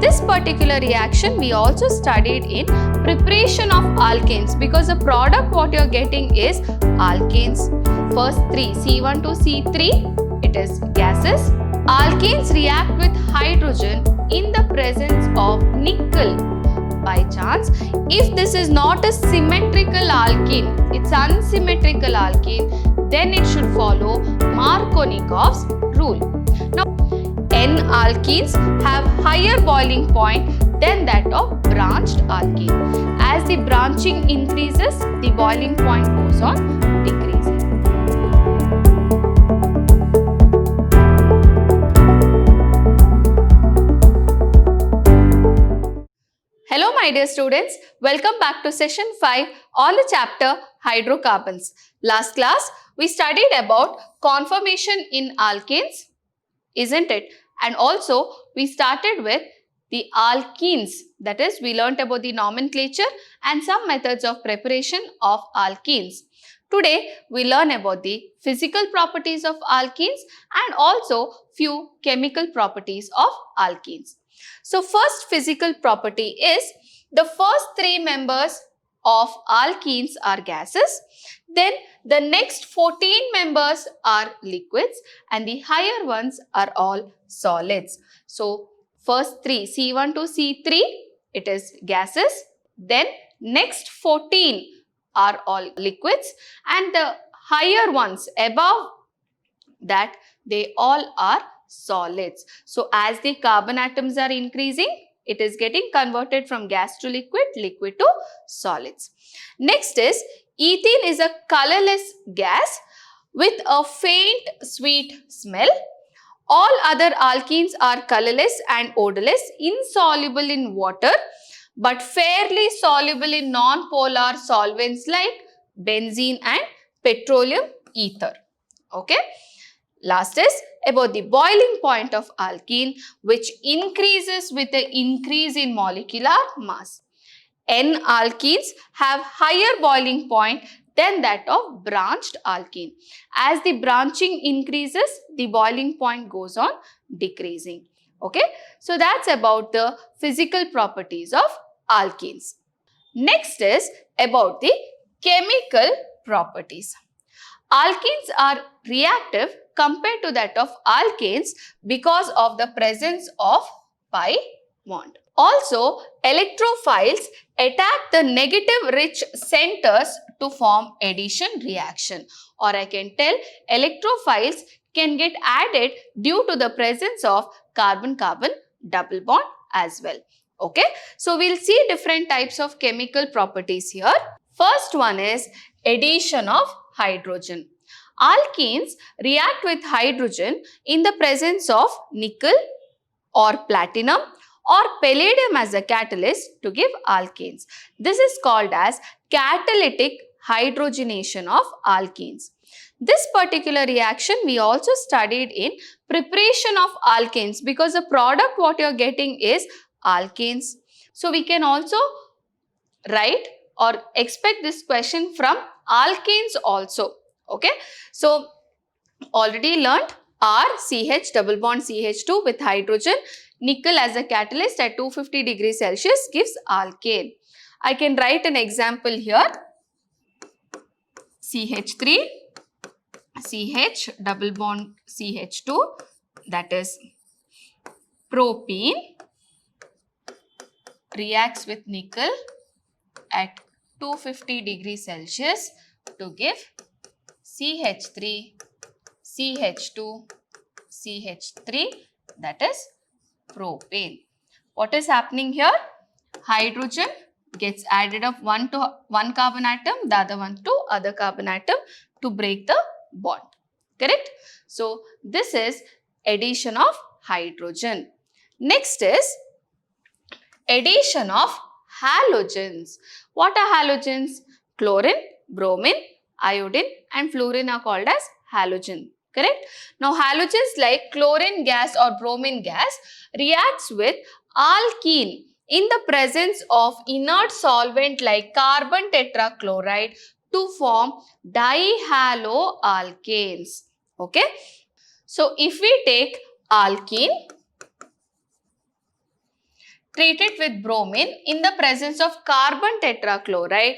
This particular reaction we also studied in preparation of alkanes, because the product what you are getting is alkanes. First three, C1 to C3, it is gases. Alkanes react with hydrogen in the presence of nickel. By chance, if this is not a symmetrical alkene, it's unsymmetrical alkene, then it should follow Markovnikov's rule. Now, N-alkenes have higher boiling point than that of branched alkene. As the branching increases, the boiling point goes on decreasing. Hello my dear students, welcome back to session 5 on the chapter hydrocarbons. Last class we studied about conformation in alkanes, isn't it? And also we started with the alkenes, that is we learnt about the nomenclature and some methods of preparation of alkenes. Today we learn about the physical properties of alkenes and also few chemical properties of alkenes. So first physical property is the first three members of alkenes are gases, then the next 14 members are liquids and the higher ones are all solids. So first three, C1 to C3, it is gases, then next 14 are all liquids and the higher ones above that they all are solids. So as the carbon atoms are increasing, it is getting converted from gas to liquid, liquid to solids. Next is ethene is a colorless gas with a faint sweet smell. All other alkenes are colorless and odorless, insoluble in water but fairly soluble in non-polar solvents like benzene and petroleum ether. Okay. Last is about the boiling point of alkene, which increases with the increase in molecular mass. N-alkenes have higher boiling point than that of branched alkene. As the branching increases, the boiling point goes on decreasing. Okay, so that's about the physical properties of alkenes. Next is about the chemical properties. Alkenes are reactive compared to that of alkanes because of the presence of pi bond. Also, electrophiles attack the negative rich centers to form addition reaction, or I can tell electrophiles can get added due to the presence of carbon-carbon double bond as well. Okay, so we'll see different types of chemical properties here. First one is addition of hydrogen. Alkenes react with hydrogen in the presence of nickel or platinum or palladium as a catalyst to give alkanes. This is called as catalytic hydrogenation of alkenes. This particular reaction we also studied in preparation of alkanes, because the product what you are getting is alkanes. So we can also write or expect this question from alkanes also. Okay, so already learnt RCH double bond CH2 with hydrogen, nickel as a catalyst at 250 degrees Celsius gives alkane. I can write an example here. CH3, CH double bond CH2, that is propene, reacts with nickel at 250 degrees Celsius to give CH3, CH2, CH3, that is propane. What is happening here? Hydrogen gets added of one carbon atom, the other one to other carbon atom to break the bond. Correct? So this is addition of hydrogen. Next is addition of halogens. What are halogens? Chlorine, bromine, iodine and fluorine are called as halogen. Correct? Now halogens like chlorine gas or bromine gas reacts with alkene in the presence of inert solvent like carbon tetrachloride to form dihaloalkanes. Okay? So if we take alkene, treat it with bromine in the presence of carbon tetrachloride,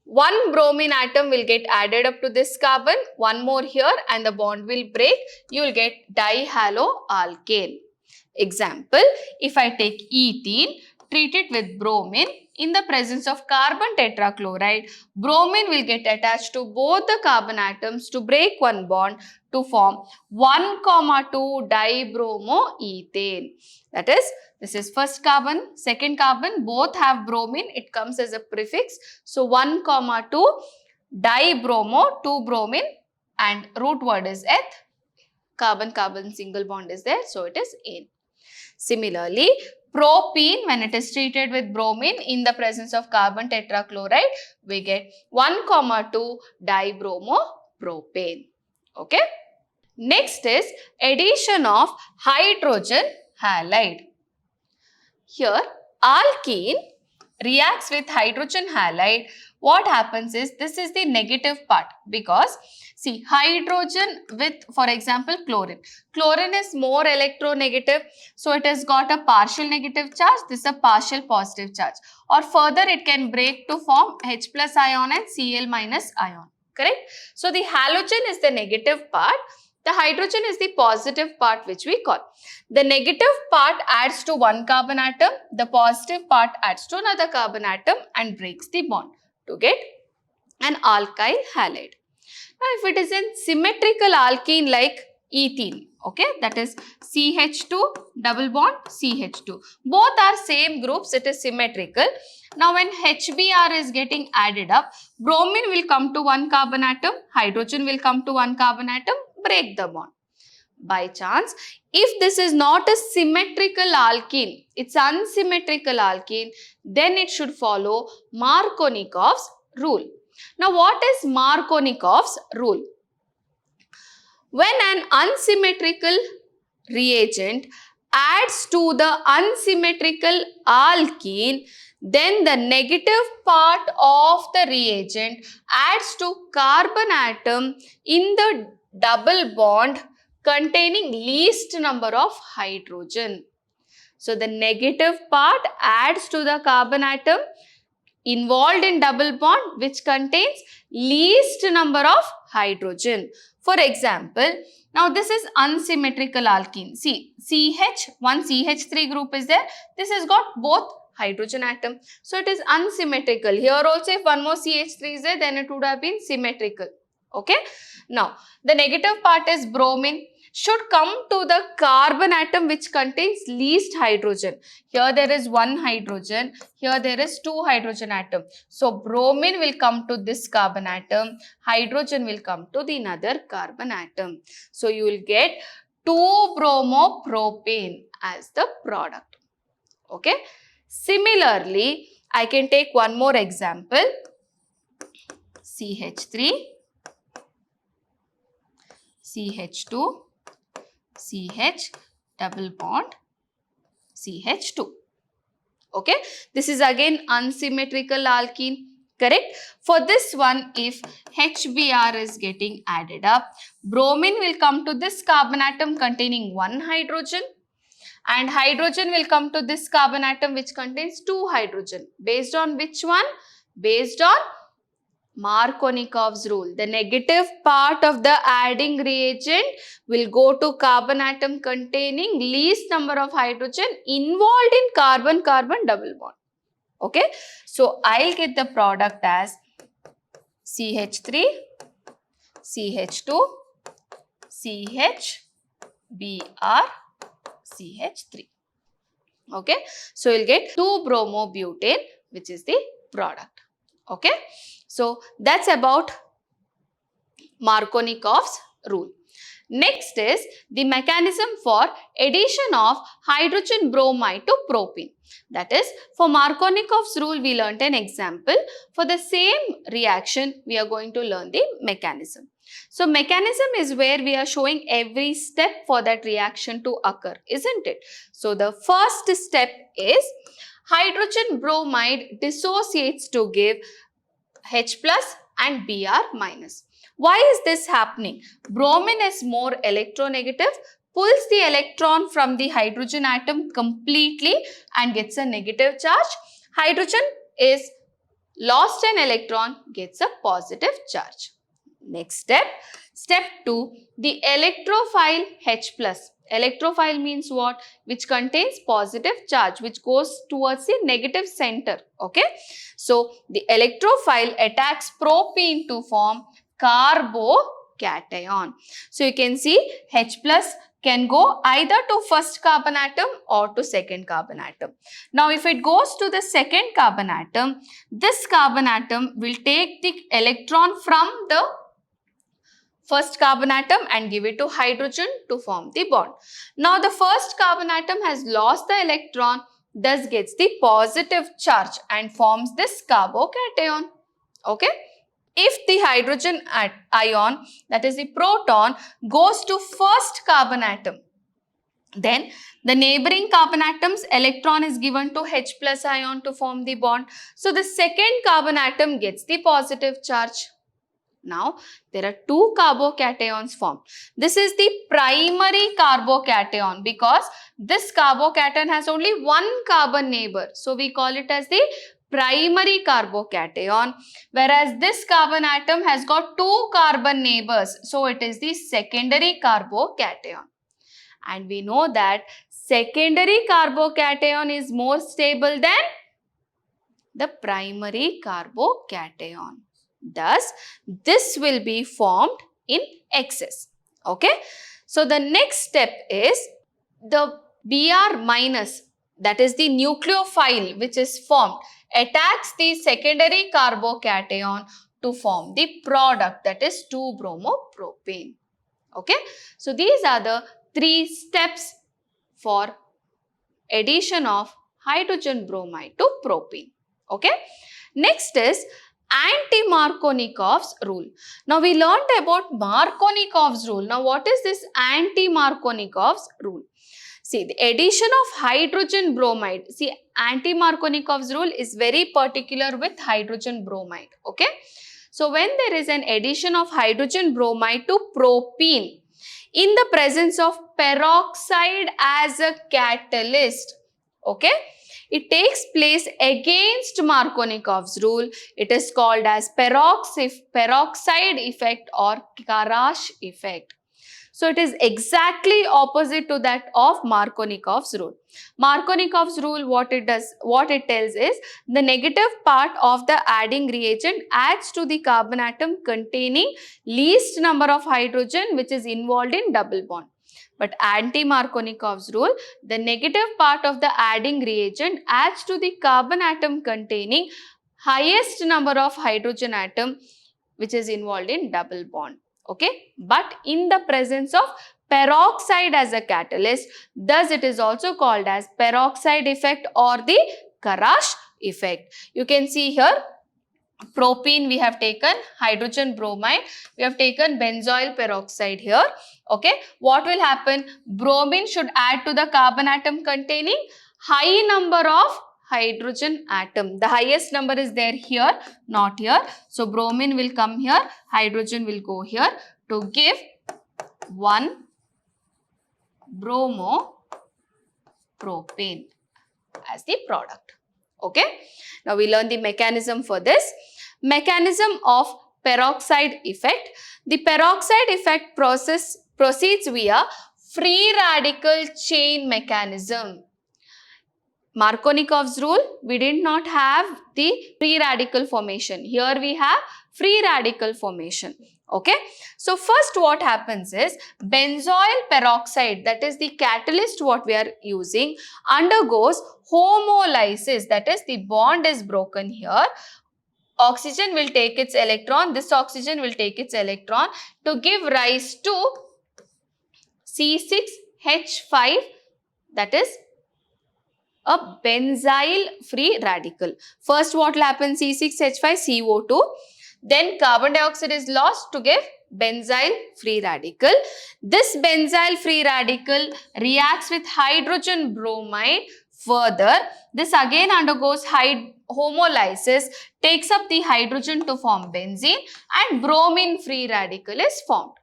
one bromine atom will get added up to this carbon, one more here and the bond will break. You will get dihaloalkane. Example, if I take ethene, treat it with bromine in the presence of carbon tetrachloride, bromine will get attached to both the carbon atoms to break one bond to form 1,2 dibromoethane. That is, this is first carbon, second carbon, both have bromine, it comes as a prefix. So 1,2 dibromo, 2 bromine and root word is eth, carbon-carbon single bond is there, so it is ane. Similarly, propene, when it is treated with bromine in the presence of carbon tetrachloride, we get 1,2 dibromopropane. Okay. Next is addition of hydrogen halide. Here, alkene reacts with hydrogen halide. What happens is, this is the negative part because see, hydrogen with, for example, chlorine. Chlorine is more electronegative, so it has got a partial negative charge, this is a partial positive charge. Or further, it can break to form H plus ion and Cl minus ion, correct? So, the halogen is the negative part, the hydrogen is the positive part which we call. The negative part adds to one carbon atom, the positive part adds to another carbon atom and breaks the bond to get an alkyl halide. Now, if it is in symmetrical alkene like ethene, okay, that is CH2 double bond CH2. Both are same groups, it is symmetrical. Now, when HBr is getting added up, bromine will come to one carbon atom, hydrogen will come to one carbon atom, break the bond. By chance, if this is not a symmetrical alkene, it's unsymmetrical alkene, then it should follow Markovnikov's rule. Now, what is Markovnikov's rule? When an unsymmetrical reagent adds to the unsymmetrical alkene, then the negative part of the reagent adds to carbon atom in the double bond containing least number of hydrogen. So, the negative part adds to the carbon atom involved in double bond which contains least number of hydrogen. For example, now this is unsymmetrical alkene. See, CH, one CH3 group is there. This has got both hydrogen atom. So, it is unsymmetrical. Here also if one more CH3 is there, then it would have been symmetrical. Okay. Now, the negative part is bromine. Should come to the carbon atom which contains least hydrogen. Here there is one hydrogen, here there is two hydrogen atom. So, bromine will come to this carbon atom, hydrogen will come to the another carbon atom. So, you will get 2-bromopropane as the product. Okay. Similarly, I can take one more example, CH3, CH2, CH double bond CH2. Okay, this is again unsymmetrical alkene, correct? For this one, if HBr is getting added up, bromine will come to this carbon atom containing one hydrogen and hydrogen will come to this carbon atom which contains two hydrogen. Based on which one? Based on Markovnikov's rule. The negative part of the adding reagent will go to carbon atom containing least number of hydrogen involved in carbon-carbon double bond. Okay. So, I'll get the product as CH3, CH2, CHBr, CH3. Okay. So, you'll get 2-bromobutane which is the product. Okay. So, that's about Markovnikov's rule. Next is the mechanism for addition of hydrogen bromide to propene. That is, for Markovnikov's rule, we learnt an example. For the same reaction, we are going to learn the mechanism. So, mechanism is where we are showing every step for that reaction to occur, isn't it? So, the first step is hydrogen bromide dissociates to give H plus and Br minus. Why is this happening? Bromine is more electronegative, pulls the electron from the hydrogen atom completely and gets a negative charge. Hydrogen is lost an electron, gets a positive charge. Next step, step 2, the electrophile H+. Electrophile means what? Which contains positive charge, which goes towards the negative center. Okay. So, the electrophile attacks propene to form carbocation. So, you can see H+ can go either to first carbon atom or to second carbon atom. Now, if it goes to the second carbon atom, this carbon atom will take the electron from the first carbon atom and give it to hydrogen to form the bond. Now, the first carbon atom has lost the electron, thus gets the positive charge and forms this carbocation. Okay. If the hydrogen ion, that is the proton, goes to first carbon atom, then the neighboring carbon atom's electron is given to H+ ion to form the bond. So, the second carbon atom gets the positive charge. Now, there are two carbocations formed. This is the primary carbocation because this carbocation has only one carbon neighbor. So, we call it as the primary carbocation, whereas this carbon atom has got two carbon neighbors. So, it is the secondary carbocation. And we know that secondary carbocation is more stable than the primary carbocation. Thus, this will be formed in excess. Okay. So, the next step is the Br-, that is the nucleophile which is formed, attacks the secondary carbocation to form the product, that is 2-bromopropane. Okay. So, these are the 3 steps for addition of hydrogen bromide to propane. Okay. Next is anti-Markovnikov's rule. Now, we learned about Markovnikov's rule. Now, what is this anti-Markovnikov's rule? See, the addition of hydrogen bromide. See, anti-Markovnikov's rule is very particular with hydrogen bromide. Okay. So, when there is an addition of hydrogen bromide to propene in the presence of peroxide as a catalyst, okay, it takes place against Markovnikov's rule. It is called as peroxide effect or Karash effect. So, it is exactly opposite to that of Markovnikov's rule. Markovnikov's rule, what it tells is the negative part of the adding reagent adds to the carbon atom containing least number of hydrogen which is involved in double bond. But anti-Markovnikov's rule, the negative part of the adding reagent adds to the carbon atom containing highest number of hydrogen atom which is involved in double bond. Okay, but in the presence of peroxide as a catalyst, thus it is also called as peroxide effect or the Karash effect. You can see here, propene we have taken, hydrogen bromide, we have taken benzoyl peroxide here. Okay, what will happen? Bromine should add to the carbon atom containing high number of hydrogen atom. The highest number is there here, not here. So, bromine will come here, hydrogen will go here to give 1 bromopropane as the product. Okay. Now, we learn the mechanism for this. Mechanism of peroxide effect. The peroxide effect process proceeds via free radical chain mechanism. Markovnikov's rule, we did not have the free radical formation. Here we have free radical formation. Okay. So, first what happens is benzoyl peroxide, that is the catalyst what we are using, undergoes homolysis, that is the bond is broken here. Oxygen will take its electron, this oxygen will take its electron to give rise to C6H5, that is a benzyl free radical. First what will happen? C6H5 CO2. Then carbon dioxide is lost to give benzyl free radical. This benzyl free radical reacts with hydrogen bromide. Further, this again undergoes homolysis, takes up the hydrogen to form benzene, and bromine free radical is formed.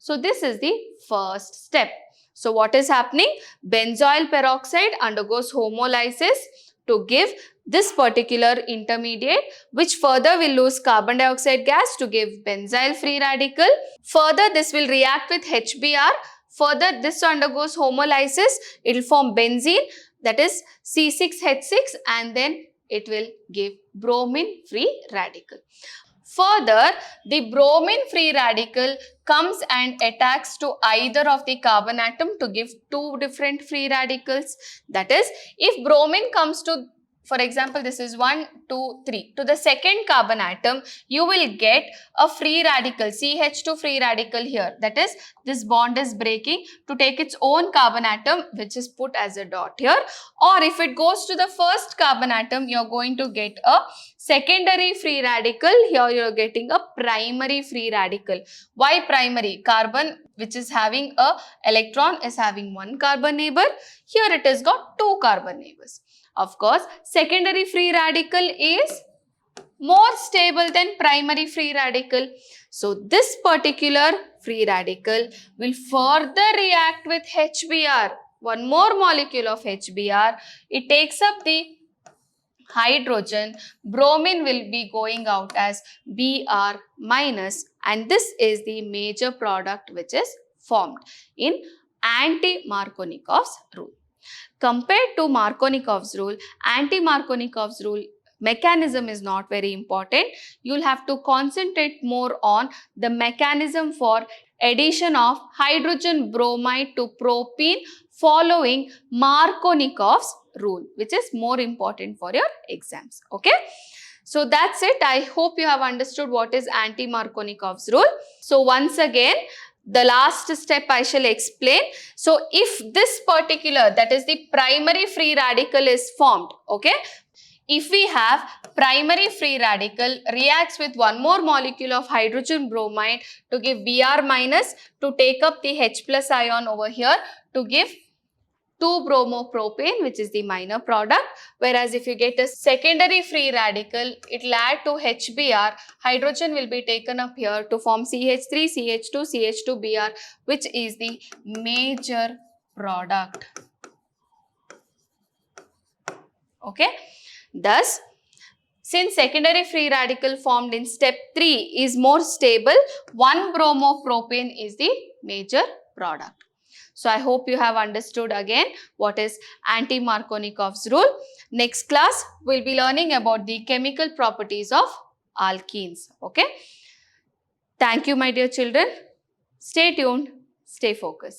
So, this is the first step. So what is happening? Benzoyl peroxide undergoes homolysis to give this particular intermediate, which further will lose carbon dioxide gas to give benzyl free radical. Further, this will react with HBr. Further, this undergoes homolysis. It will form benzene, that is C6H6, and then it will give bromine free radical. Further, the bromine free radical comes and attacks to either of the carbon atom to give two different free radicals. That is, if bromine comes to, for example, this is 1, 2, 3. To the second carbon atom, you will get a free radical, CH2 free radical here. That is, this bond is breaking to take its own carbon atom, which is put as a dot here. Or if it goes to the first carbon atom, you are going to get a secondary free radical. Here you are getting a primary free radical. Why primary? Carbon which is having a electron is having one carbon neighbor. Here it has got two carbon neighbors. Of course, secondary free radical is more stable than primary free radical. So this particular free radical will further react with HBr. One more molecule of HBr. It takes up the hydrogen. Bromine will be going out as Br minus, and this is the major product which is formed in anti-Markovnikov's rule. Compared to Markovnikov's rule, anti-Markovnikov's rule mechanism is not very important. You'll have to concentrate more on the mechanism for addition of hydrogen bromide to propene following Markovnikov's rule, which is more important for your exams. Okay. So that's it. I hope you have understood what is anti-Markovnikov's rule. So once again, the last step I shall explain. So if this particular, that is the primary free radical is formed, okay. If we have primary free radical reacts with one more molecule of hydrogen bromide to give Br minus to take up the H plus ion over here to give 2-bromopropane, which is the minor product. Whereas if you get a secondary free radical, it will add to HBr. Hydrogen will be taken up here to form CH3, CH2, CH2Br, which is the major product. Okay. Thus, since secondary free radical formed in step 3 is more stable, 1-bromopropane is the major product. So I hope you have understood again what is anti-Markovnikov's rule. Next class, we will be learning about the chemical properties of alkenes. Okay. Thank you, my dear children. Stay tuned. Stay focused.